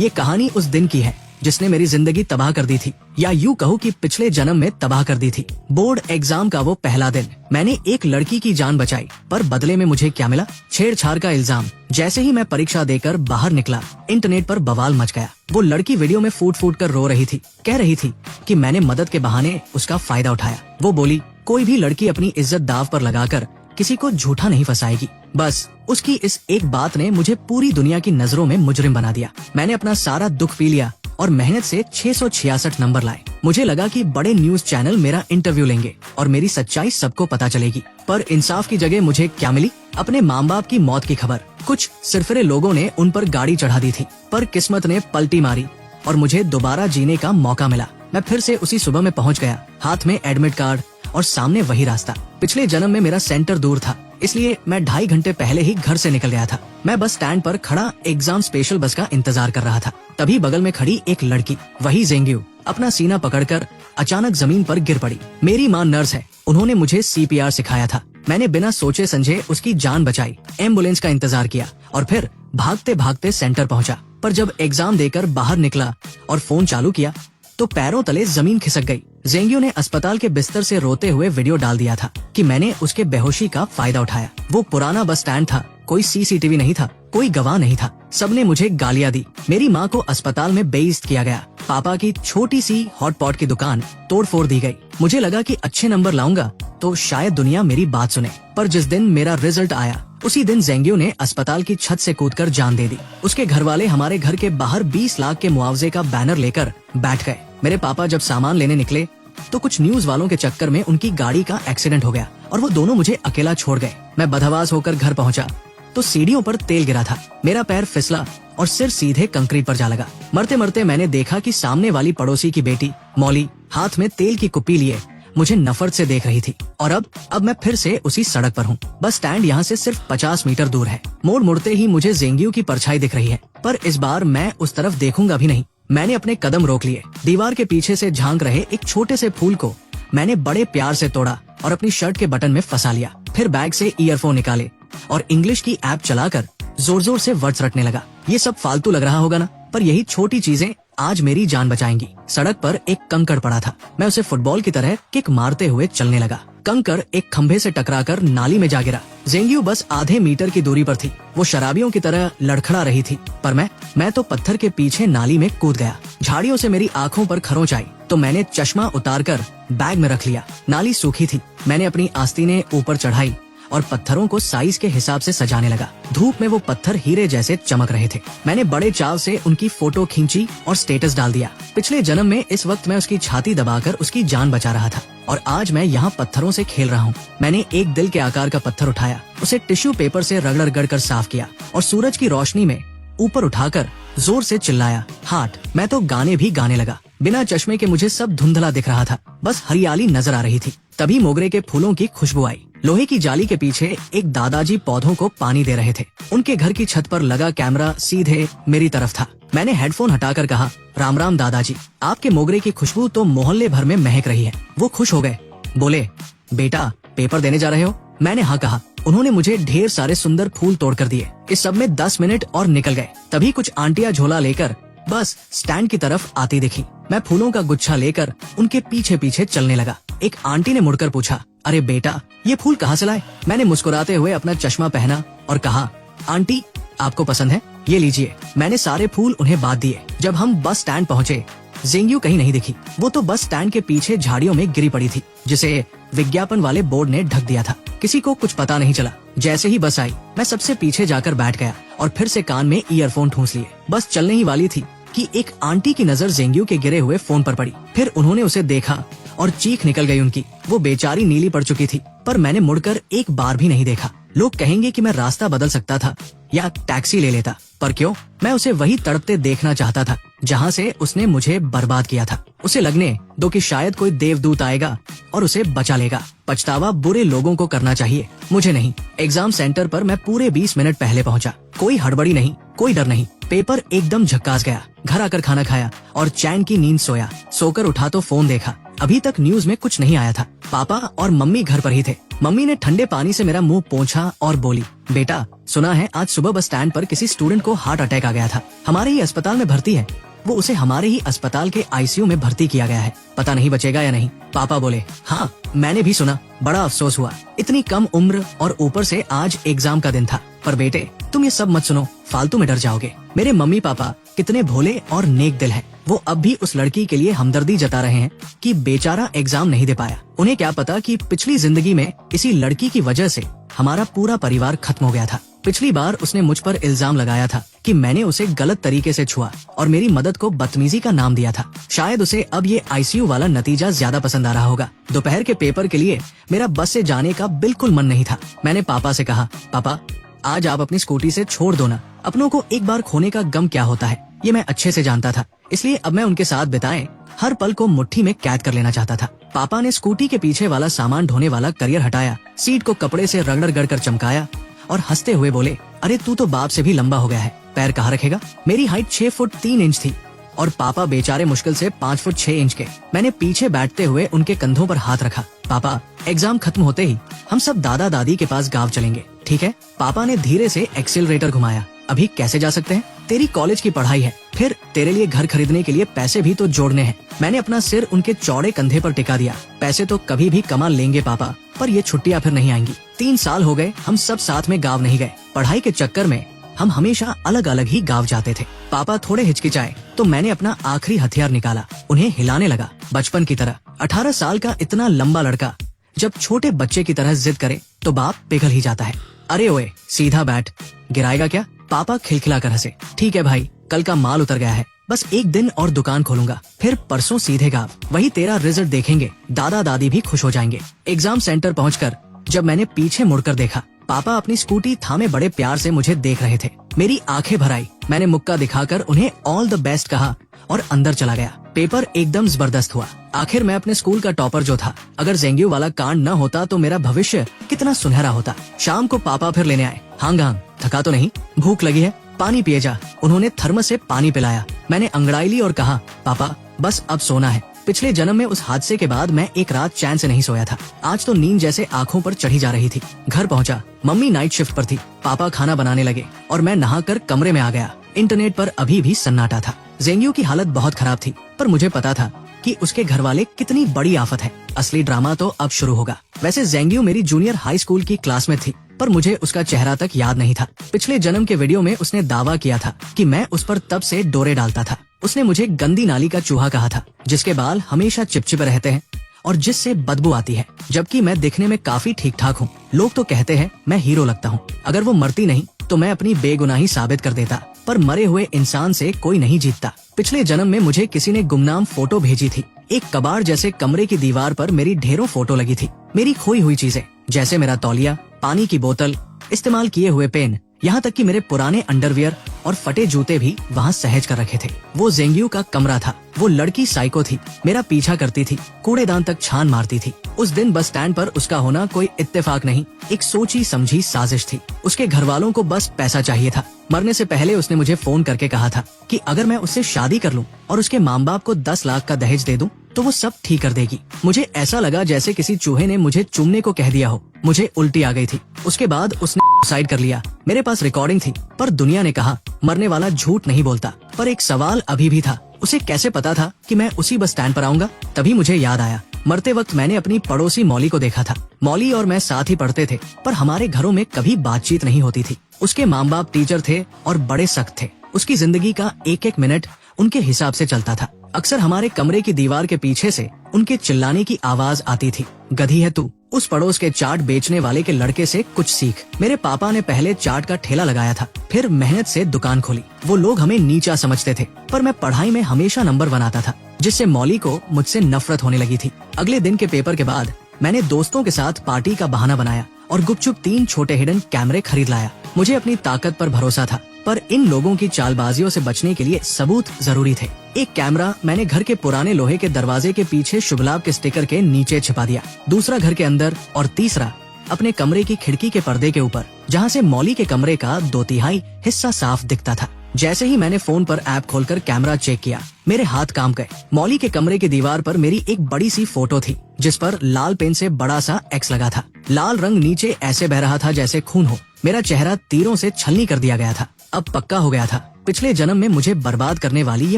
ये कहानी उस दिन की है जिसने मेरी जिंदगी तबाह कर दी थी, या यूँ कहो कि पिछले जन्म में तबाह कर दी थी। बोर्ड एग्जाम का वो पहला दिन मैंने एक लड़की की जान बचाई, पर बदले में मुझे क्या मिला? छेड़छाड़ का इल्जाम। जैसे ही मैं परीक्षा देकर बाहर निकला, इंटरनेट पर बवाल मच गया। वो लड़की वीडियो में फूट फूट कर रो रही थी, कह रही थी कि मैंने मदद के बहाने उसका फायदा उठाया। वो बोली, कोई भी लड़की अपनी इज्जत दाव पर लगाकर किसी को झूठा नहीं फंसाएगी। बस उसकी इस एक बात ने मुझे पूरी दुनिया की नजरों में मुजरिम बना दिया। मैंने अपना सारा दुख पी लिया और मेहनत से 666 नंबर लाए। मुझे लगा कि बड़े न्यूज चैनल मेरा इंटरव्यू लेंगे और मेरी सच्चाई सबको पता चलेगी, पर इंसाफ की जगह मुझे क्या मिली? अपने माँ बाप की मौत की खबर। कुछ सिरफिरे लोगों ने उन पर गाड़ी चढ़ा दी थी, पर किस्मत ने पलटी मारी और मुझे दोबारा जीने का मौका मिला। मैं फिर से उसी सुबह में पहुँच गया, हाथ में एडमिट कार्ड और सामने वही रास्ता। पिछले जन्म में मेरा सेंटर दूर था, इसलिए मैं 2.5 घंटे पहले ही घर से निकल गया था। मैं बस स्टैंड पर खड़ा एग्जाम स्पेशल बस का इंतजार कर रहा था। तभी बगल में खड़ी एक लड़की, वही जेंग्यू, अपना सीना पकड़कर अचानक जमीन पर गिर पड़ी। मेरी माँ नर्स है, उन्होंने मुझे CPR सिखाया था। मैंने बिना सोचे समझे उसकी जान बचाई, एम्बुलेंस का इंतजार किया और फिर भागते भागते सेंटर पहुँचा। पर जब एग्जाम देकर बाहर निकला और फोन चालू किया तो पैरों तले जमीन खिसक गई। जेंग्यू ने अस्पताल के बिस्तर से रोते हुए वीडियो डाल दिया था कि मैंने उसके बेहोशी का फायदा उठाया। वो पुराना बस स्टैंड था, कोई CCTV नहीं था, कोई गवाह नहीं था। सबने मुझे गालियां दी। मेरी माँ को अस्पताल में बेइज्जत किया गया। पापा की छोटी सी हॉटपॉट की दुकान तोड़ फोड़ दी गई। मुझे लगा कि अच्छे नंबर लाऊंगा तो शायद दुनिया मेरी बात सुने। पर जिस दिन मेरा रिजल्ट आया, उसी दिन जेंग्यू ने अस्पताल की छत से कूदकर जान दे दी। उसके घर वाले हमारे घर के बाहर 20 लाख के मुआवजे का बैनर लेकर बैठ गए। मेरे पापा जब सामान लेने निकले तो कुछ न्यूज वालों के चक्कर में उनकी गाड़ी का एक्सीडेंट हो गया और वो दोनों मुझे अकेला छोड़ गए। मैं बदहवास होकर घर पहुंचा तो सीढ़ियों पर तेल गिरा था। मेरा पैर फिसला और सिर सीधे कंक्रीट पर जा लगा। मरते मरते मैंने देखा कि सामने वाली पड़ोसी की बेटी मौली हाथ में तेल की कुप्पी लिए मुझे नफरत से देख रही थी। और अब मैं फिर से उसी सड़क पर हूँ। बस स्टैंड यहाँ से सिर्फ 50 मीटर दूर है। मोड़ मुड़ते ही मुझे जेंग्यू की परछाई दिख रही है, पर इस बार मैं उस तरफ देखूंगा भी नहीं। मैंने अपने कदम रोक लिए। दीवार के पीछे से झांक रहे एक छोटे से फूल को मैंने बड़े प्यार से तोड़ा और अपनी शर्ट के बटन में फंसा लिया। फिर बैग से ईयरफोन निकाले और इंग्लिश की ऐप चलाकर जोर जोर से वर्ड्स रटने लगा। ये सब फालतू लग रहा होगा ना, पर यही छोटी चीजें आज मेरी जान बचाएंगी। सड़क पर एक कंकड़ पड़ा था। मैं उसे फुटबॉल की तरह किक मारते हुए चलने लगा। कंकड़ एक खंभे से टकराकर नाली में जा गिरा। जेंग्यू बस आधे मीटर की दूरी पर थी। वो शराबियों की तरह लड़खड़ा रही थी, पर मैं तो पत्थर के पीछे नाली में कूद गया। झाड़ियों से मेरी आंखों पर खरोंच आई तो मैंने चश्मा उतारकर बैग में रख लिया। नाली सूखी थी। मैंने अपनी आस्तीनें ऊपर चढ़ाई और पत्थरों को साइज के हिसाब से सजाने लगा। धूप में वो पत्थर हीरे जैसे चमक रहे थे। मैंने बड़े चाव से उनकी फोटो खींची और स्टेटस डाल दिया। पिछले जन्म में इस वक्त मैं उसकी छाती दबाकर उसकी जान बचा रहा था और आज मैं यहाँ पत्थरों से खेल रहा हूँ। मैंने एक दिल के आकार का पत्थर उठाया, उसे टिश्यू पेपर से रगड़ रगड़ कर साफ किया और सूरज की रोशनी में ऊपर उठाकर जोर से चिल्लाया, हार्ट। मैं तो गाने भी गाने लगा। बिना चश्मे के मुझे सब धुंधला दिख रहा था, बस हरियाली नजर आ रही थी। तभी मोगरे के फूलों की खुशबू आई। लोहे की जाली के पीछे एक दादाजी पौधों को पानी दे रहे थे। उनके घर की छत पर लगा कैमरा सीधे मेरी तरफ था। मैंने हेडफोन हटाकर कहा, राम राम दादाजी, आपके मोगरे की खुशबू तो मोहल्ले भर में महक रही है। वो खुश हो गए, बोले, बेटा पेपर देने जा रहे हो? मैंने हाँ कहा। उन्होंने मुझे ढेर सारे सुंदर फूल तोड़ कर दिए। इस सब में 10 मिनट और निकल गए। तभी कुछ आंटियां झोला लेकर बस स्टैंड की तरफ आती दिखी। मैं फूलों का गुच्छा लेकर उनके पीछे पीछे चलने लगा। एक आंटी ने मुड़कर पूछा, अरे बेटा, ये फूल कहाँ से लाए? मैंने मुस्कुराते हुए अपना चश्मा पहना और कहा, आंटी आपको पसंद है, ये लीजिए। मैंने सारे फूल उन्हें बांट दिए। जब हम बस स्टैंड पहुँचे, जेंग्यू कहीं नहीं दिखी। वो तो बस स्टैंड के पीछे झाड़ियों में गिरी पड़ी थी, जिसे विज्ञापन वाले बोर्ड ने ढक दिया था। किसी को कुछ पता नहीं चला। जैसे ही बस आई, मैं सबसे पीछे जाकर बैठ गया और फिर से कान में ईयरफोन ठूंस लिए। बस चलने ही वाली थी कि एक आंटी की नजर जेंग्यू के गिरे हुए फोन पर पड़ी। फिर उन्होंने उसे देखा और चीख निकल गई उनकी। वो बेचारी नीली पड़ चुकी थी, पर मैंने मुड़कर एक बार भी नहीं देखा। लोग कहेंगे कि मैं रास्ता बदल सकता था या टैक्सी ले लेता, पर क्यों? मैं उसे वही तड़पते देखना चाहता था जहाँ से उसने मुझे बर्बाद किया था। उसे लगने दो कि शायद कोई देवदूत आएगा और उसे बचा लेगा। पछतावा बुरे लोगों को करना चाहिए, मुझे नहीं। एग्जाम सेंटर पर मैं पूरे 20 मिनट पहले पहुंचा। कोई हड़बड़ी नहीं, कोई डर नहीं। पेपर एकदम झक्कास गया। घर आकर खाना खाया और चैन की नींद सोया। सोकर उठा तो फोन देखा। अभी तक न्यूज में कुछ नहीं आया था। पापा और मम्मी घर पर ही थे। मम्मी ने ठंडे पानी से मेरा मुंह पोंछा और बोली, बेटा सुना है आज सुबह बस स्टैंड पर किसी स्टूडेंट को हार्ट अटैक आ गया था, हमारे ही अस्पताल में भर्ती है। वो उसे हमारे ही अस्पताल के आईसीयू में भर्ती किया गया है, पता नहीं बचेगा या नहीं। पापा बोले, हाँ मैंने भी सुना, बड़ा अफसोस हुआ, इतनी कम उम्र और ऊपर से आज एग्जाम का दिन था। पर बेटे तुम ये सब मत सुनो, फालतू में डर जाओगे। मेरे मम्मी पापा कितने भोले और नेक दिल हैं। वो अब भी उस लड़की के लिए हमदर्दी जता रहे हैं कि बेचारा एग्जाम नहीं दे पाया। उन्हें क्या पता कि पिछली जिंदगी में इसी लड़की की वजह से हमारा पूरा परिवार खत्म हो गया था। पिछली बार उसने मुझ पर इल्जाम लगाया था कि मैंने उसे गलत तरीके से छुआ और मेरी मदद को बदतमीजी का नाम दिया था। शायद उसे अब ये आईसीयू वाला नतीजा ज्यादा पसंद आ रहा होगा। दोपहर के पेपर के लिए मेरा बस से जाने का बिल्कुल मन नहीं था। मैंने पापा से कहा, पापा आज आप अपनी स्कूटी से छोड़ दो ना, अपनों को एक बार खोने का गम क्या होता है ये मैं अच्छे से जानता था, इसलिए अब मैं उनके साथ बिताए हर पल को मुट्ठी में कैद कर लेना चाहता था। पापा ने स्कूटी के पीछे वाला सामान ढोने वाला करियर हटाया, सीट को कपड़े से रगड़ कर चमकाया और हंसते हुए बोले, अरे तू तो बाप से भी लंबा हो गया है, पैर कहाँ रखेगा। मेरी हाइट 6 फुट 3 इंच थी और पापा बेचारे मुश्किल से 5 फुट 6 इंच के। मैंने पीछे बैठते हुए उनके कंधों पर हाथ रखा। पापा एग्जाम खत्म होते ही हम सब दादा दादी के पास गांव चलेंगे, ठीक है। पापा ने धीरे से एक्सीलरेटर घुमाया। अभी कैसे जा सकते हैं, तेरी कॉलेज की पढ़ाई है, फिर तेरे लिए घर खरीदने के लिए पैसे भी तो जोड़ने हैं। मैंने अपना सिर उनके चौड़े कंधे पर टिका दिया। पैसे तो कभी भी कमा लेंगे पापा, पर ये छुट्टियां फिर नहीं आएंगी। 3 साल हो गए हम सब साथ में गाँव नहीं गए। पढ़ाई के चक्कर में हम हमेशा अलग अलग ही गाँव जाते थे। पापा थोड़े हिचकिचाए तो मैंने अपना आखिरी हथियार निकाला, उन्हें हिलाने लगा बचपन की तरह। 18 साल का इतना लंबा लड़का जब छोटे बच्चे की तरह जिद करे तो बाप पिघल ही जाता है। अरे ओए सीधा बैठ, गिराएगा क्या। पापा खिलखिला कर हंसे। ठीक है भाई, कल का माल उतर गया है, बस एक दिन और दुकान खोलूंगा, फिर परसों सीधे गाँव, वही तेरा रिजल्ट देखेंगे, दादा दादी भी खुश हो जाएंगे। एग्जाम सेंटर पहुंचकर जब मैंने पीछे मुड़कर देखा, पापा अपनी स्कूटी थामे बड़े प्यार से मुझे देख रहे थे। मेरी आंखें भर आई। मैंने मुक्का दिखाकर उन्हें ऑल द बेस्ट कहा और अंदर चला गया। पेपर एकदम जबरदस्त हुआ। आखिर मैं अपने स्कूल का टॉपर जो था। अगर ज़ेंग्यू वाला कांड न होता तो मेरा भविष्य कितना सुनहरा होता। शाम को पापा फिर लेने आए। हांग थका तो नहीं, भूख लगी है, पानी पिए जा। उन्होंने थर्मस से पानी पिलाया। मैंने अंगड़ाई ली और कहा, पापा बस अब सोना है। पिछले जन्म में उस हादसे के बाद मैं एक रात चैन से नहीं सोया था। आज तो नींद जैसे आंखों पर चढ़ी जा रही थी। घर पहुंचा, मम्मी नाइट शिफ्ट पर थी। पापा खाना बनाने लगे और मैं नहाकर कमरे में आ गया। इंटरनेट पर अभी भी सन्नाटा था। ज़ेंग्यू की हालत बहुत खराब थी, पर मुझे पता था कि उसके घर वाले कितनी बड़ी आफत है। असली ड्रामा तो अब शुरू होगा। वैसे ज़ेंग्यू मेरी जूनियर हाई स्कूल की क्लासमेट थी, पर मुझे उसका चेहरा तक याद नहीं था। पिछले जन्म के वीडियो में उसने दावा किया था कि मैं उस पर तब से डोरे डालता था। उसने मुझे गंदी नाली का चूहा कहा था, जिसके बाल हमेशा चिपचिपे रहते हैं और जिससे बदबू आती है, जबकि मैं दिखने में काफी ठीक ठाक हूँ। लोग तो कहते हैं मैं हीरो लगता हूँ। अगर वो मरती नहीं तो मैं अपनी बेगुनाही साबित कर देता, पर मरे हुए इंसान से कोई नहीं जीतता। पिछले जन्म में मुझे किसी ने गुमनाम फोटो भेजी थी। एक कबाड़ जैसे कमरे की दीवार पर मेरी ढेरों फोटो लगी थी। मेरी खोई हुई चीजें, जैसे मेरा तौलिया, पानी की बोतल, इस्तेमाल किए हुए पेन, यहाँ तक कि मेरे पुराने अंडरवियर और फटे जूते भी वहाँ सहेज कर रखे थे। वो ज़ेंग्यू का कमरा था। वो लड़की साइको थी, मेरा पीछा करती थी, कूड़ेदान तक छान मारती थी। उस दिन बस स्टैंड पर उसका होना कोई इत्तेफाक नहीं, एक सोची समझी साजिश थी। उसके घर वालों को बस पैसा चाहिए था। मरने से पहले उसने मुझे फोन करके कहा था कि अगर मैं उससे शादी कर लूं और उसके माँ बाप को 10 लाख का दहेज दे दूं तो वो सब ठीक कर देगी। मुझे ऐसा लगा जैसे किसी चूहे ने मुझे चूमने को कह दिया हो। मुझे उल्टी आ गई थी। उसके बाद उसने सुसाइड कर लिया। मेरे पास रिकॉर्डिंग थी, पर दुनिया ने कहा मरने वाला झूठ नहीं बोलता। पर एक सवाल अभी भी था, उसे कैसे पता था कि मैं उसी बस स्टैंड पर आऊंगा। तभी मुझे याद आया, मरते वक्त मैंने अपनी पड़ोसी मौली को देखा था। मौली और मैं साथ ही पढ़ते थे, पर हमारे घरों में कभी बातचीत नहीं होती थी। उसके माँ बाप टीचर थे और बड़े सख्त थे। उसकी जिंदगी का एक एक मिनट उनके हिसाब से चलता था। अक्सर हमारे कमरे की दीवार के पीछे से उनके चिल्लाने की आवाज आती थी, गधी है तू, उस पड़ोस के चाट बेचने वाले के लड़के से कुछ सीख। मेरे पापा ने पहले चाट का ठेला लगाया था, फिर मेहनत से दुकान खोली। वो लोग हमें नीचा समझते थे, पर मैं पढ़ाई में हमेशा नंबर 1 आता था, जिससे मौली को मुझसे नफरत होने लगी थी। अगले दिन के पेपर के बाद मैंने दोस्तों के साथ पार्टी का बहाना बनाया और गुपचुप 3 छोटे हिडन कैमरे खरीद लाया। मुझे अपनी ताकत पर भरोसा था, पर इन लोगों की चालबाजियों से बचने के लिए सबूत जरूरी थे। एक कैमरा मैंने घर के पुराने लोहे के दरवाजे के पीछे शुभ लाभ के स्टिकर के नीचे छिपा दिया, दूसरा घर के अंदर और तीसरा अपने कमरे की खिड़की के पर्दे के ऊपर, जहाँ से मौली के कमरे का 2/3 हिस्सा साफ दिखता था। जैसे ही मैंने फोन पर ऐप खोलकर कैमरा चेक किया, मेरे हाथ कांप गए। मौली के कमरे की दीवार पर मेरी एक बड़ी सी फोटो थी, जिस पर लाल पेन से बड़ा सा एक्स लगा था। लाल रंग नीचे ऐसे बह रहा था जैसे खून हो। मेरा चेहरा तीरों से छलनी कर दिया गया था। अब पक्का हो गया था, पिछले जन्म में मुझे बर्बाद करने वाली ये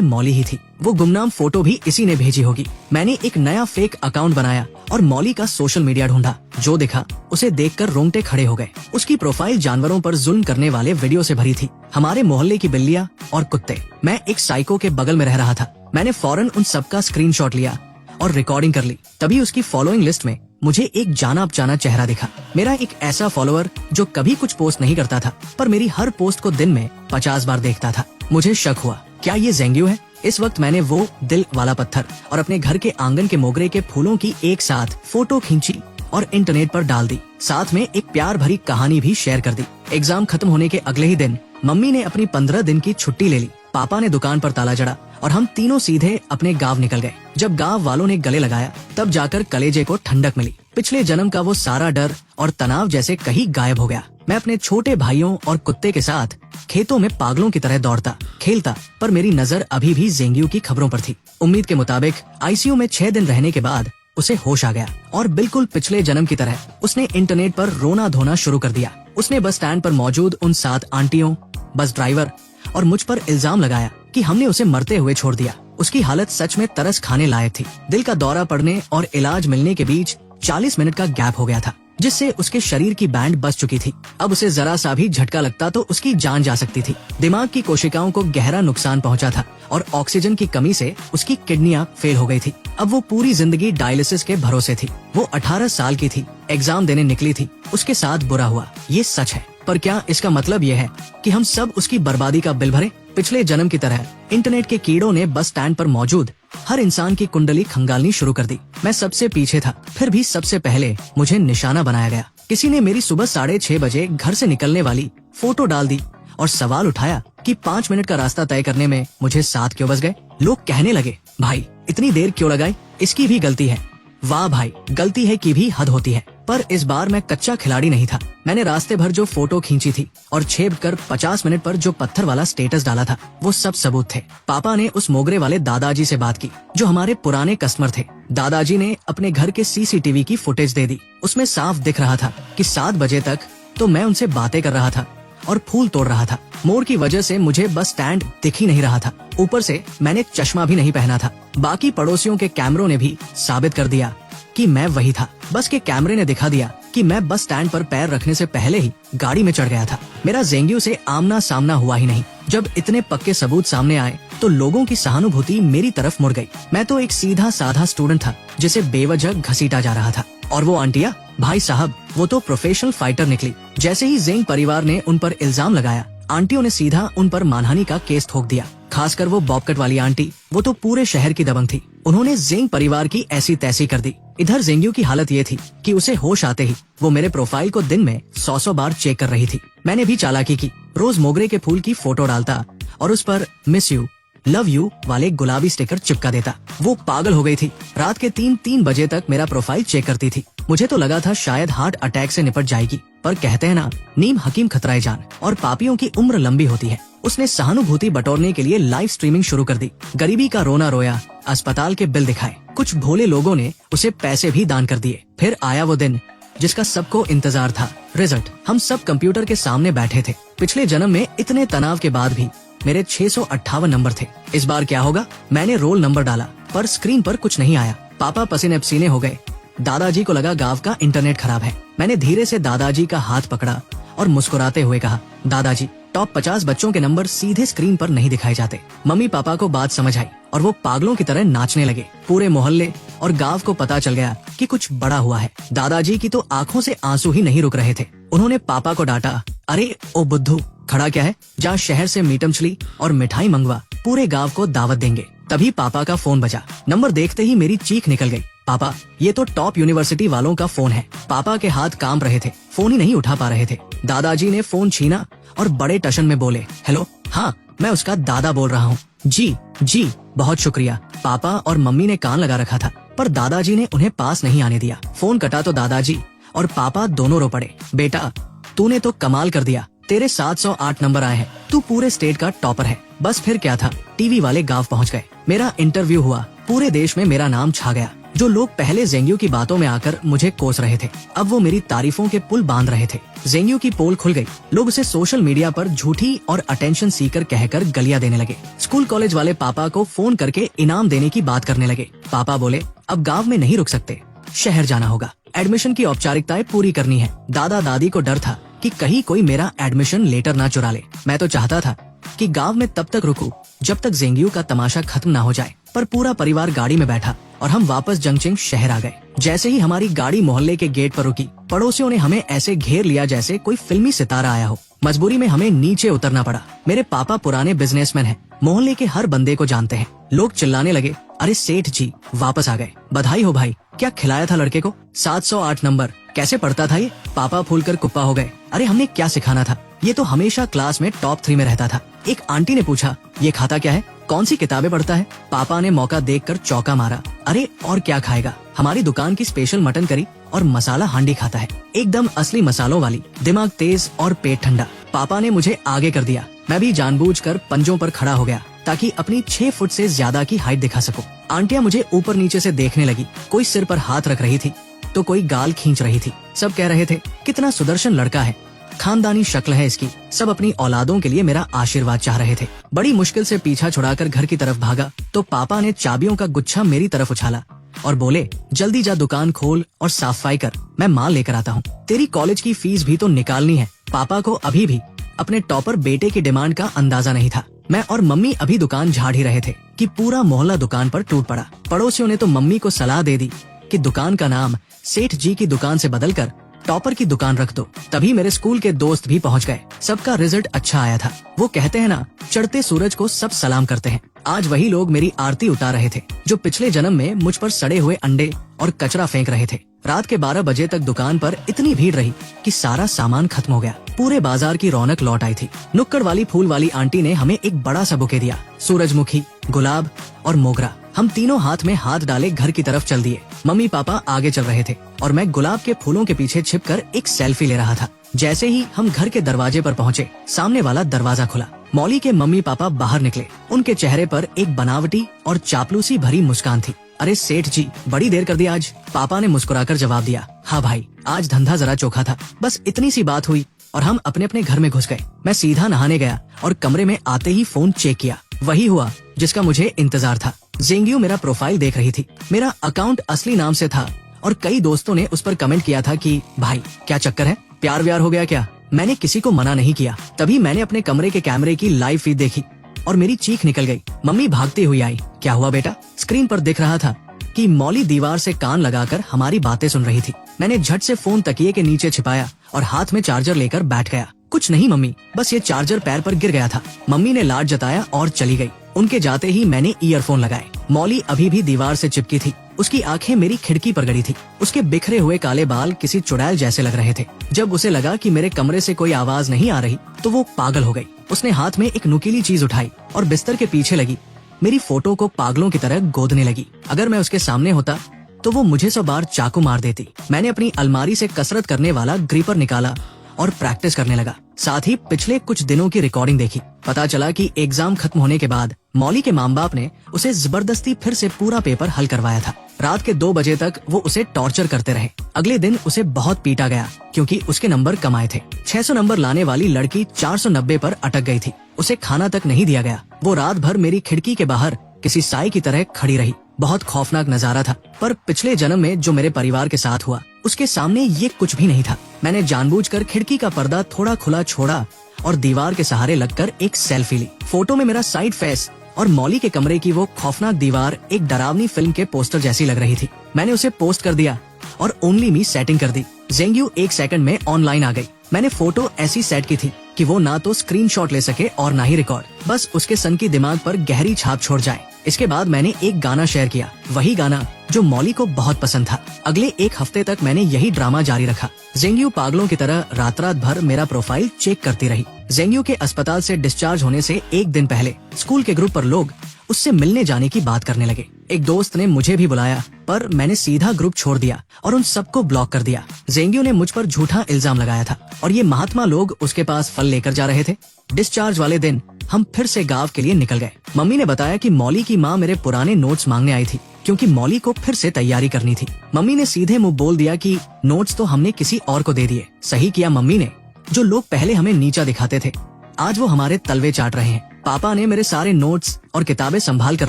मौली ही थी। वो गुमनाम फोटो भी इसी ने भेजी होगी। मैंने एक नया फेक अकाउंट बनाया और मौली का सोशल मीडिया ढूंढा। जो दिखा उसे देखकर रोंगटे खड़े हो गए। उसकी प्रोफाइल जानवरों पर जुल्म करने वाले वीडियो से भरी थी। हमारे मोहल्ले की बिल्लियाँ और कुत्ते। मैं एक साइको के बगल में रह रहा था। मैंने फौरन उन सबका स्क्रीनशॉट लिया और रिकॉर्डिंग कर ली। तभी उसकी फॉलोइंग लिस्ट में मुझे एक जाना पहचाना चेहरा दिखा। मेरा एक ऐसा फॉलोअर जो कभी कुछ पोस्ट नहीं करता था, पर मेरी हर पोस्ट को दिन में 50 बार देखता था। मुझे शक हुआ, क्या ये ज़ेंग्यू है? इस वक्त मैंने वो दिल वाला पत्थर और अपने घर के आंगन के मोगरे के फूलों की एक साथ फोटो खींची और इंटरनेट पर डाल दी। साथ में एक प्यार भरी कहानी भी शेयर कर दी। एग्जाम खत्म होने के अगले ही दिन मम्मी ने अपनी 15 दिन की छुट्टी ले ली। पापा ने दुकान पर ताला जड़ा और हम तीनों सीधे अपने गांव निकल गए। जब गांव वालों ने गले लगाया, तब जाकर कलेजे को ठंडक मिली। पिछले जन्म का वो सारा डर और तनाव जैसे कहीं गायब हो गया। मैं अपने छोटे भाइयों और कुत्ते के साथ खेतों में पागलों की तरह दौड़ता खेलता, पर मेरी नजर अभी भी ज़ेंग्यू की खबरों पर थी। उम्मीद के मुताबिक आईसीयू में 6 दिन रहने के बाद उसे होश आ गया और बिल्कुल पिछले जन्म की तरह उसने इंटरनेट पर रोना धोना शुरू कर दिया। उसने बस स्टैंड पर मौजूद उन 7 आंटियों, बस ड्राइवर और मुझ पर इल्जाम लगाया कि हमने उसे मरते हुए छोड़ दिया। उसकी हालत सच में तरस खाने लायक थी। दिल का दौरा पड़ने और इलाज मिलने के बीच 40 मिनट का गैप हो गया था, जिससे उसके शरीर की बैंड बच चुकी थी। अब उसे जरा सा भी झटका लगता तो उसकी जान जा सकती थी। दिमाग की कोशिकाओं को गहरा नुकसान पहुंचा था और ऑक्सीजन की कमी से उसकी किडनियां फेल हो गई थी। अब वो पूरी जिंदगी डायलिसिस के भरोसे थी। वो 18 साल की थी, एग्जाम देने निकली थी। उसके साथ बुरा हुआ, ये सच है। पर क्या इसका मतलब ये है कि हम सब उसकी बर्बादी का बिल भरें? पिछले जन्म की तरह इंटरनेट के कीड़ों ने बस स्टैंड पर मौजूद हर इंसान की कुंडली खंगालनी शुरू कर दी। मैं सबसे पीछे था, फिर भी सबसे पहले मुझे निशाना बनाया गया। किसी ने मेरी सुबह 6:30 बजे घर से निकलने वाली फोटो डाल दी और सवाल उठाया कि 5 मिनट का रास्ता तय करने में मुझे 7 क्यों बज गए। लोग कहने लगे, भाई इतनी देर क्यों लगाई, इसकी भी गलती है। वाह भाई, गलती है की भी हद होती है। पर इस बार मैं कच्चा खिलाड़ी नहीं था। मैंने रास्ते भर जो फोटो खींची थी और छेप कर 50 मिनट पर जो पत्थर वाला स्टेटस डाला था, वो सब सबूत थे। पापा ने उस मोगरे वाले दादाजी से बात की, जो हमारे पुराने कस्टमर थे। दादाजी ने अपने घर के सीसीटीवी की फुटेज दे दी। उसमें साफ दिख रहा था कि 7 बजे तक तो मैं उनसे बातें कर रहा था और फूल तोड़ रहा था। मोड़ की वजह से मुझे बस स्टैंड दिख ही नहीं रहा था। ऊपर से मैंने चश्मा भी नहीं पहना था। बाकी पड़ोसियों के कैमरों ने भी साबित कर दिया कि मैं वही था। बस के कैमरे ने दिखा दिया कि मैं बस स्टैंड पर पैर रखने से पहले ही गाड़ी में चढ़ गया था। मेरा ज़ेंग्यू से आमना सामना हुआ ही नहीं। जब इतने पक्के सबूत सामने आए तो लोगों की सहानुभूति मेरी तरफ मुड़ गई। मैं तो एक सीधा साधा स्टूडेंट था जिसे बेवजह घसीटा जा रहा था। और वो आंटिया, भाई साहब, वो तो प्रोफेशनल फाइटर निकली। जैसे ही ज़ेंग परिवार ने उन पर इल्जाम लगाया, आंटियों ने सीधा उन पर मानहानि का केस ठोक दिया। खासकर वो बॉबकट वाली आंटी, वो तो पूरे शहर की दबंग थी। उन्होंने ज़ेंग परिवार की ऐसी तैसी कर दी। इधर ज़ेंग्यू की हालत ये थी कि उसे होश आते ही वो मेरे प्रोफाइल को दिन में 100 बार चेक कर रही थी। मैंने भी चालाकी की। रोज मोगरे के फूल की फोटो डालता और उस पर मिस यू, लव यू वाले गुलाबी स्टिकर चिपका देता। वो पागल हो गई थी। रात के 3 बजे तक मेरा प्रोफाइल चेक करती थी। मुझे तो लगा था शायद हार्ट अटैक से निपट जाएगी, पर कहते हैं ना, नीम हकीम खतराए जान, और पापियों की उम्र लंबी होती है। उसने सहानुभूति बटोरने के लिए लाइव स्ट्रीमिंग शुरू कर दी। गरीबी का रोना रोया, अस्पताल के बिल दिखाए। कुछ भोले लोगों ने उसे पैसे भी दान कर दिए। फिर आया वो दिन जिसका सबको इंतजार था, रिजल्ट। हम सब कंप्यूटर के सामने बैठे थे। पिछले जन्म में इतने तनाव के बाद भी मेरे 658 नंबर थे। इस बार क्या होगा? मैंने रोल नंबर डाला, पर स्क्रीन पर कुछ नहीं आया। पापा पसीने पसीने हो गए। दादाजी को लगा गांव का इंटरनेट खराब है। मैंने धीरे से दादाजी का हाथ पकड़ा और मुस्कुराते हुए कहा, दादाजी, टॉप 50 बच्चों के नंबर सीधे स्क्रीन पर नहीं दिखाए जाते। मम्मी पापा को बात समझ आई और वो पागलों की तरह नाचने लगे। पूरे मोहल्ले और गांव को पता चल गया कि कुछ बड़ा हुआ है। दादाजी की तो आंखों से आंसू ही नहीं रुक रहे थे। उन्होंने पापा को डांटा, अरे ओ बुद्धू, खड़ा क्या है? जा शहर से मीट मछली और मिठाई मंगवा, पूरे गांव को दावत देंगे। तभी पापा का फोन बजा। नंबर देखते ही मेरी चीख निकल गई। पापा, ये तो टॉप यूनिवर्सिटी वालों का फोन है। पापा के हाथ कांप रहे थे, फोन ही नहीं उठा पा रहे थे। दादाजी ने फोन छीना और बड़े टशन में बोले, हेलो, हाँ, मैं उसका दादा बोल रहा हूँ। जी जी, बहुत शुक्रिया। पापा और मम्मी ने कान लगा रखा था, पर दादाजी ने उन्हें पास नहीं आने दिया। फोन कटा तो दादाजी और पापा दोनों रो पड़े। बेटा, तूने तो कमाल कर दिया। तेरे 708 नंबर आए हैं, तू पूरे स्टेट का टॉपर है। बस फिर क्या था, टीवी वाले गांव पहुंच गए। मेरा इंटरव्यू हुआ, पूरे देश में मेरा नाम छा गया। जो लोग पहले जेंग्यू की बातों में आकर मुझे कोस रहे थे, अब वो मेरी तारीफों के पुल बांध रहे थे। जेंग्यू की पोल खुल गई। लोग उसे सोशल मीडिया पर झूठी और अटेंशन सीकर कहकर गलियां देने लगे। स्कूल कॉलेज वाले पापा को फोन करके इनाम देने की बात करने लगे। पापा बोले, अब गाँव में नहीं रुक सकते, शहर जाना होगा, एडमिशन की औपचारिकताएं पूरी करनी है। दादा दादी को डर था कि कहीं कोई मेरा एडमिशन लेटर ना चुरा ले। मैं तो चाहता था कि गांव में तब तक रुकूं जब तक जेंग्यू का तमाशा खत्म ना हो जाए, पर पूरा परिवार गाड़ी में बैठा और हम वापस जंगचिंग शहर आ गए। जैसे ही हमारी गाड़ी मोहल्ले के गेट पर रुकी, पड़ोसियों ने हमें ऐसे घेर लिया जैसे कोई फिल्मी सितारा आया हो। मजबूरी में हमें नीचे उतरना पड़ा। मेरे पापा पुराने बिजनेसमैन हैं, मोहल्ले के हर बंदे को जानते हैं। लोग चिल्लाने लगे, अरे सेठ जी वापस आ गए, बधाई हो भाई, क्या खिलाया था लड़के को? 708 नंबर, कैसे पढ़ता था ये? पापा फूलकर कुप्पा हो गए। अरे हमने क्या सिखाना था, ये तो हमेशा क्लास में टॉप 3 में रहता था। एक आंटी ने पूछा, ये खाता क्या है, कौन सी किताबें पढ़ता है? पापा ने मौका देखकर चौका मारा। अरे और क्या खाएगा, हमारी दुकान की स्पेशल मटन करी और मसाला हांडी खाता है, एकदम असली मसालों वाली, दिमाग तेज और पेट ठंडा। पापा ने मुझे आगे कर दिया। मैं भी जानबूझकर पंजों पर खड़ा हो गया ताकि अपनी 6 फुट से ज्यादा की हाइट दिखा सकूं। आंटियां मुझे ऊपर नीचे से देखने लगी। कोई सिर पर हाथ रख रही थी तो कोई गाल खींच रही थी। सब कह रहे थे, कितना सुदर्शन लड़का है, खानदानी शक्ल है इसकी। सब अपनी औलादों के लिए मेरा आशीर्वाद चाह रहे थे। बड़ी मुश्किल से पीछा छुड़ाकर घर की तरफ भागा तो पापा ने चाबियों का गुच्छा मेरी तरफ उछाला और बोले, जल्दी जा दुकान खोल और साफ सफाई कर, मैं माल लेकर आता हूँ। तेरी कॉलेज की फीस भी तो निकालनी है। पापा को अभी भी अपने टॉपर बेटे की डिमांड का अंदाजा नहीं था। मैं और मम्मी अभी दुकान झाड़ ही रहे थे कि पूरा मोहल्ला दुकान पर टूट पड़ा। पड़ोसियों ने तो मम्मी को सलाह दे दी कि दुकान का नाम सेठ जी की दुकान से बदलकर टॉपर की दुकान रख दो। तभी मेरे स्कूल के दोस्त भी पहुंच गए। सबका रिजल्ट अच्छा आया था। वो कहते हैं ना, चढ़ते सूरज को सब सलाम करते हैं। आज वही लोग मेरी आरती उतार रहे थे जो पिछले जन्म में मुझ पर सड़े हुए अंडे और कचरा फेंक रहे थे। रात के 12 बजे तक दुकान पर इतनी भीड़ रही कि सारा सामान खत्म हो गया। पूरे बाजार की रौनक लौट आई थी। नुक्कड़ वाली फूल वाली आंटी ने हमें एक बड़ा सा बुके दिया, सूरजमुखी, गुलाब और मोगरा। हम तीनों हाथ में हाथ डाले घर की तरफ चल दिए। मम्मी पापा आगे चल रहे थे और मैं गुलाब के फूलों के पीछे छिपकर एक सेल्फी ले रहा था। जैसे ही हम घर के दरवाजे पर पहुँचे, सामने वाला दरवाजा खुला। मौली के मम्मी पापा बाहर निकले। उनके चेहरे पर एक बनावटी और चापलूसी भरी मुस्कान थी। अरे सेठ जी, बड़ी देर कर दी आज। पापा ने मुस्कुराकर जवाब दिया, हाँ भाई, आज धंधा जरा चोखा था। बस इतनी सी बात हुई और हम अपने अपने घर में घुस गए। मैं सीधा नहाने गया और कमरे में आते ही फोन चेक किया। वही हुआ जिसका मुझे इंतजार था। जेंग्यू मेरा प्रोफाइल देख रही थी। मेरा अकाउंट असली नाम से था और कई दोस्तों ने उस पर कमेंट किया था कि भाई क्या चक्कर है, प्यार व्यार हो गया क्या? मैंने किसी को मना नहीं किया। तभी मैंने अपने कमरे के कैमरे की लाइव फीड देखी और मेरी चीख निकल गई। मम्मी भागती हुई आई। क्या हुआ बेटा? स्क्रीन पर दिख रहा था कि मौली दीवार से कान लगाकर हमारी बातें सुन रही थी। मैंने झट से फोन तकिए के नीचे छिपाया और हाथ में चार्जर लेकर बैठ गया। कुछ नहीं मम्मी, बस ये चार्जर पैर पर गिर गया था। मम्मी ने लाड जताया और चली गई। उनके जाते ही मैंने ईयरफोन लगाए। मौली अभी भी दीवार से चिपकी थी। उसकी आंखें मेरी खिड़की पर गड़ी थी। उसके बिखरे हुए काले बाल किसी चुड़ैल जैसे लग रहे थे। जब उसे लगा कि मेरे कमरे से कोई आवाज नहीं आ रही तो वो पागल हो गई। उसने हाथ में एक नुकीली चीज उठाई और बिस्तर के पीछे लगी मेरी फोटो को पागलों की तरह गोदने लगी। अगर मैं उसके सामने होता तो वो मुझे 100 बार चाकू मार देती। मैंने अपनी अलमारी से कसरत करने वाला ग्रीपर निकाला और प्रैक्टिस करने लगा। साथ ही पिछले कुछ दिनों की रिकॉर्डिंग देखी। पता चला कि एग्जाम खत्म होने के बाद मौली के माँ बाप ने उसे जबरदस्ती फिर से पूरा पेपर हल करवाया था। रात के 2 बजे तक वो उसे टॉर्चर करते रहे। अगले दिन उसे बहुत पीटा गया क्योंकि उसके नंबर कम आए थे। 600 नंबर लाने वाली लड़की 490 पर अटक गई थी। उसे खाना तक नहीं दिया गया। वो रात भर मेरी खिड़की के बाहर किसी साई की तरह खड़ी रही। बहुत खौफनाक नजारा था, पर पिछले जन्म में जो मेरे परिवार के साथ हुआ उसके सामने ये कुछ भी नहीं था। मैंने जानबूझकर खिड़की का पर्दा थोड़ा खुला छोड़ा और दीवार के सहारे लगकर एक सेल्फी ली। फोटो में मेरा साइड फेस और मौली के कमरे की वो खौफनाक दीवार एक डरावनी फिल्म के पोस्टर जैसी लग रही थी। मैंने उसे पोस्ट कर दिया और ओनली मी सेटिंग कर दी। जेंग्यू 1 सेकंड में ऑनलाइन आ गई। मैंने फोटो ऐसी सेट की थी कि वो ना तो स्क्रीनशॉट ले सके और ना ही रिकॉर्ड, बस उसके सन की दिमाग पर गहरी छाप छोड़ जाए। इसके बाद मैंने एक गाना शेयर किया, वही गाना जो मौली को बहुत पसंद था। अगले 1 हफ्ते तक मैंने यही ड्रामा जारी रखा। जेंग्यू पागलों की तरह रात रात भर मेरा प्रोफाइल चेक करती रही। जेंग्यू के अस्पताल से डिस्चार्ज होने से 1 दिन पहले स्कूल के ग्रुप पर लोग उससे मिलने जाने की बात करने लगे। एक दोस्त ने मुझे भी बुलाया पर मैंने सीधा ग्रुप छोड़ दिया और उन सबको ब्लॉक कर दिया। जेंग्यू ने मुझ पर झूठा इल्जाम लगाया था और ये महात्मा लोग उसके पास फल लेकर जा रहे थे। डिस्चार्ज वाले दिन हम फिर से गांव के लिए निकल गए। मम्मी ने बताया कि मौली की माँ मेरे पुराने नोट्स मांगने आई थी क्योंकि मौली को फिर से तैयारी करनी थी। मम्मी ने सीधे मुंह बोल दिया कि नोट्स तो हमने किसी और को दे दिए। सही किया मम्मी ने। जो लोग पहले हमें नीचा दिखाते थे आज वो हमारे तलवे चाट रहे हैं। पापा ने मेरे सारे नोट्स और किताबें संभाल कर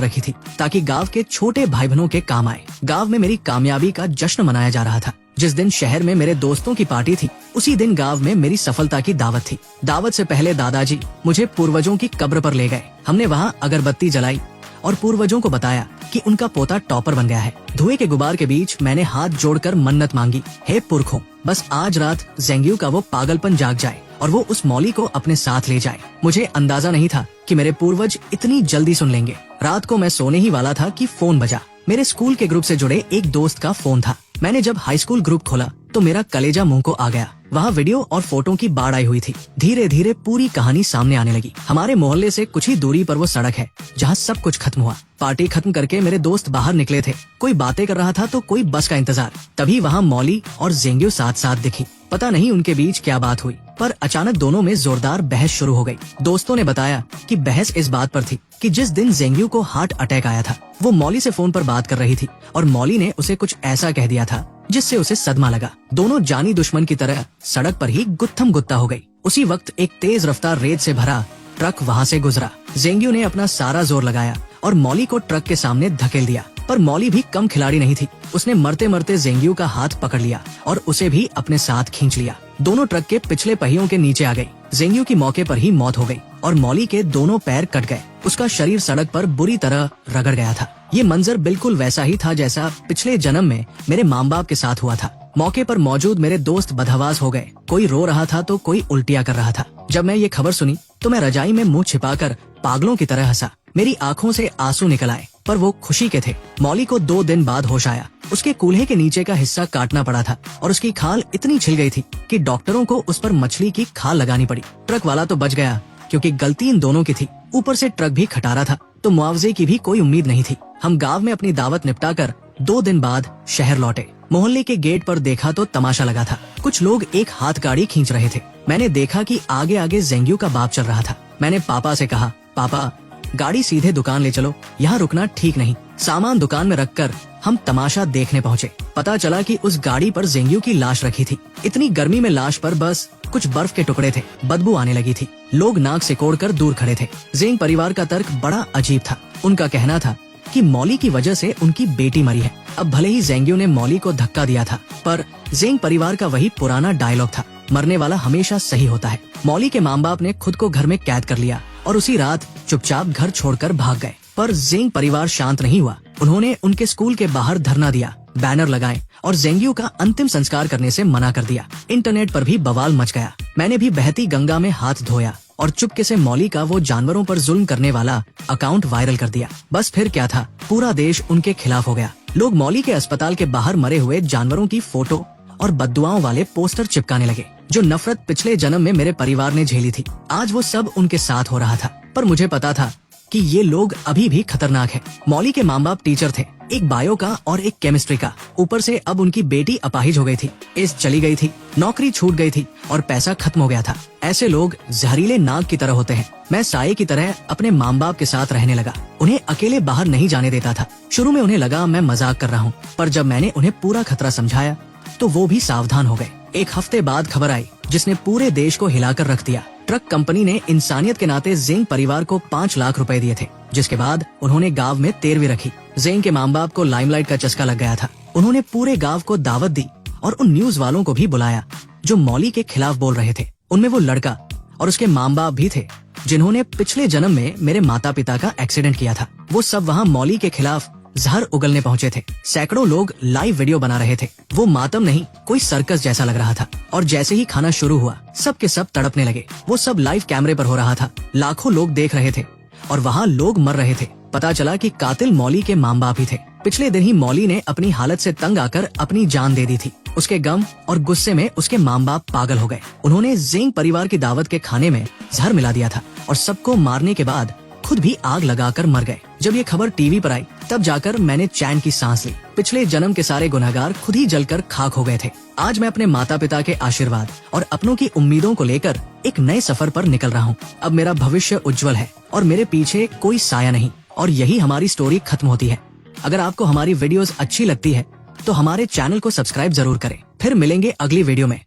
रखी थी ताकि गांव के छोटे भाई बहनों के काम आए। गांव में मेरी कामयाबी का जश्न मनाया जा रहा था। जिस दिन शहर में मेरे दोस्तों की पार्टी थी उसी दिन गांव में मेरी सफलता की दावत थी। दावत से पहले दादाजी मुझे पूर्वजों की कब्र पर ले गए। हमने वहाँ अगरबत्ती जलाई और पूर्वजों को बताया कि उनका पोता टॉपर बन गया है। धुएं के गुबार के बीच मैंने हाथ जोड़कर मन्नत मांगी, हे पुरखों, बस आज रात जेंग्यू का वो पागलपन जाग जाए और वो उस मौली को अपने साथ ले जाए। मुझे अंदाजा नहीं था कि मेरे पूर्वज इतनी जल्दी सुन लेंगे। रात को मैं सोने ही वाला था कि फोन बजा। मेरे स्कूल के ग्रुप से जुड़े एक दोस्त का फोन था। मैंने जब हाई स्कूल ग्रुप खोला तो मेरा कलेजा मुंह को आ गया। वहाँ वीडियो और फोटो की बाढ़ आई हुई थी। धीरे धीरे पूरी कहानी सामने आने लगी। हमारे मोहल्ले से कुछ ही दूरी पर वो सड़क है जहाँ सब कुछ खत्म हुआ। पार्टी खत्म करके मेरे दोस्त बाहर निकले थे। कोई बातें कर रहा था तो कोई बस का इंतजार। तभी वहाँ मौली और जेंग्यू साथ साथ दिखी। पता नहीं उनके बीच क्या बात हुई पर अचानक दोनों में जोरदार बहस शुरू हो गई। दोस्तों ने बताया कि बहस इस बात पर थी कि जिस दिन जेंग्यू को हार्ट अटैक आया था वो मौली से फोन पर बात कर रही थी और मौली ने उसे कुछ ऐसा कह दिया था जिससे उसे सदमा लगा। दोनों जानी दुश्मन की तरह सड़क पर ही गुत्थम गुत्ता हो गई। उसी वक्त एक तेज रफ्तार रेत से भरा ट्रक वहाँ से गुजरा। जेंग्यू ने अपना सारा जोर लगाया और मौली को ट्रक के सामने धकेल दिया पर मौली भी कम खिलाड़ी नहीं थी। उसने मरते मरते जेंग्यू का हाथ पकड़ लिया और उसे भी अपने साथ खींच लिया। दोनों ट्रक के पिछले पहियों के नीचे आ गई। जेंग्यू की मौके पर ही मौत हो गई और मौली के दोनों पैर कट गए। उसका शरीर सड़क पर बुरी तरह रगड़ गया था। ये मंजर बिल्कुल वैसा ही था जैसा पिछले जन्म में मेरे माँ बाप के साथ हुआ था। मौके पर मौजूद मेरे दोस्त बदहवास हो गए। कोई रो रहा था तो कोई उल्टियाँ कर रहा था। जब मैं ये खबर सुनी तो मैं रजाई में मुंह छिपाकर पागलों की तरह हंसा। मेरी आंखों से आंसू निकल आए पर वो खुशी के थे। मौली को 2 दिन बाद होश आया। उसके कूल्हे के नीचे का हिस्सा काटना पड़ा था और उसकी खाल इतनी छिल गई थी कि डॉक्टरों को उस पर मछली की खाल लगानी पड़ी। ट्रक वाला तो बच गया क्योंकि गलती इन दोनों की थी। ऊपर से ट्रक भी खटारा था तो मुआवजे की भी कोई उम्मीद नहीं थी। हम गांव में अपनी दावत निपटाकर 2 दिन बाद शहर लौटे। मोहल्ले के गेट पर देखा तो तमाशा लगा था। कुछ लोग एक हाथ गाड़ी खींच रहे थे। मैंने देखा कि आगे आगे जेंग्यू का बाप चल रहा था। मैंने पापा से कहा, पापा गाड़ी सीधे दुकान ले चलो, यहाँ रुकना ठीक नहीं। सामान दुकान में रखकर हम तमाशा देखने पहुँचे। पता चला कि उस गाड़ी पर जेंग्यू की लाश रखी थी। इतनी गर्मी में लाश पर बस कुछ बर्फ के टुकड़े थे। बदबू आने लगी थी। लोग नाक सिकोड़कर दूर खड़े थे। जेंग परिवार का तर्क बड़ा अजीब था। उनका कहना था कि मौली की वजह से उनकी बेटी मरी है। अब भले ही जेंग्यू ने मौली को धक्का दिया था पर जेंग परिवार का वही पुराना डायलॉग था, मरने वाला हमेशा सही होता है। मौली के माँ बाप ने खुद को घर में कैद कर लिया और उसी रात चुपचाप घर छोड़कर भाग गए। पर जेंग परिवार शांत नहीं हुआ। उन्होंने उनके स्कूल के बाहर धरना दिया, बैनर लगाए और जेंग्यू का अंतिम संस्कार करने से मना कर दिया। इंटरनेट पर भी बवाल मच गया। मैंने भी बहती गंगा में हाथ धोया और चुपके से मौली का वो जानवरों पर जुल्म करने वाला अकाउंट वायरल कर दिया। बस फिर क्या था, पूरा देश उनके खिलाफ हो गया। लोग मौली के अस्पताल के बाहर मरे हुए जानवरों की फोटो और बद्दुआओं वाले पोस्टर चिपकाने लगे। जो नफरत पिछले जन्म में मेरे परिवार ने झेली थी आज वो सब उनके साथ हो रहा था। पर मुझे पता था कि ये लोग अभी भी खतरनाक हैं। मौली के माँ बाप टीचर थे, एक बायो का और एक केमिस्ट्री का। ऊपर से अब उनकी बेटी अपाहिज हो गई थी, एज चली गई थी, नौकरी छूट गई थी और पैसा खत्म हो गया था। ऐसे लोग जहरीले नाग की तरह होते हैं। मैं साये की तरह अपने माँ बाप के साथ रहने लगा। उन्हें अकेले बाहर नहीं जाने देता था। शुरू में उन्हें लगा मैं मजाक कर रहा हूँ, पर जब मैंने उन्हें पूरा खतरा समझाया तो वो भी सावधान हो गए। 1 हफ्ते बाद खबर आई जिसने पूरे देश को हिलाकर रख दिया। ट्रक कंपनी ने इंसानियत के नाते जेंग परिवार को 5 लाख रुपए दिए थे, जिसके बाद उन्होंने गांव में तेरवी रखी। जेंग के माँ बाप को लाइमलाइट का चस्का लग गया था। उन्होंने पूरे गांव को दावत दी और उन न्यूज वालों को भी बुलाया जो मौली के खिलाफ बोल रहे थे। उनमें वो लड़का और उसके माँ बाप भी थे जिन्होंने पिछले जन्म में मेरे माता पिता का एक्सीडेंट किया था। वो सब वहाँ मौली के खिलाफ जहर उगलने पहुँचे थे। सैकड़ों लोग लाइव वीडियो बना रहे थे। वो मातम नहीं, कोई सर्कस जैसा लग रहा था। और जैसे ही खाना शुरू हुआ सब के सब तड़पने लगे। वो सब लाइव कैमरे पर हो रहा था। लाखों लोग देख रहे थे और वहाँ लोग मर रहे थे। पता चला कि कातिल मौली के माँ बाप ही थे। पिछले दिन ही मौली ने अपनी हालत से तंग आकर अपनी जान दे दी थी। उसके गम और गुस्से में उसके माँ बाप पागल हो गए। उन्होंने जेंग परिवार की दावत के खाने में जहर मिला दिया था और सबको मारने के बाद खुद भी आग लगाकर मर गए। जब ये खबर टीवी पर आई तब जाकर मैंने चैन की सांस ली। पिछले जन्म के सारे गुनहगार खुद ही जलकर खाक हो गए थे। आज मैं अपने माता पिता के आशीर्वाद और अपनों की उम्मीदों को लेकर एक नए सफर पर निकल रहा हूँ। अब मेरा भविष्य उज्जवल है और मेरे पीछे कोई साया नहीं। और यही हमारी स्टोरी खत्म होती है। अगर आपको हमारी वीडियोस अच्छी लगती है तो हमारे चैनल को सब्सक्राइब जरूर करें। फिर मिलेंगे अगली वीडियो में।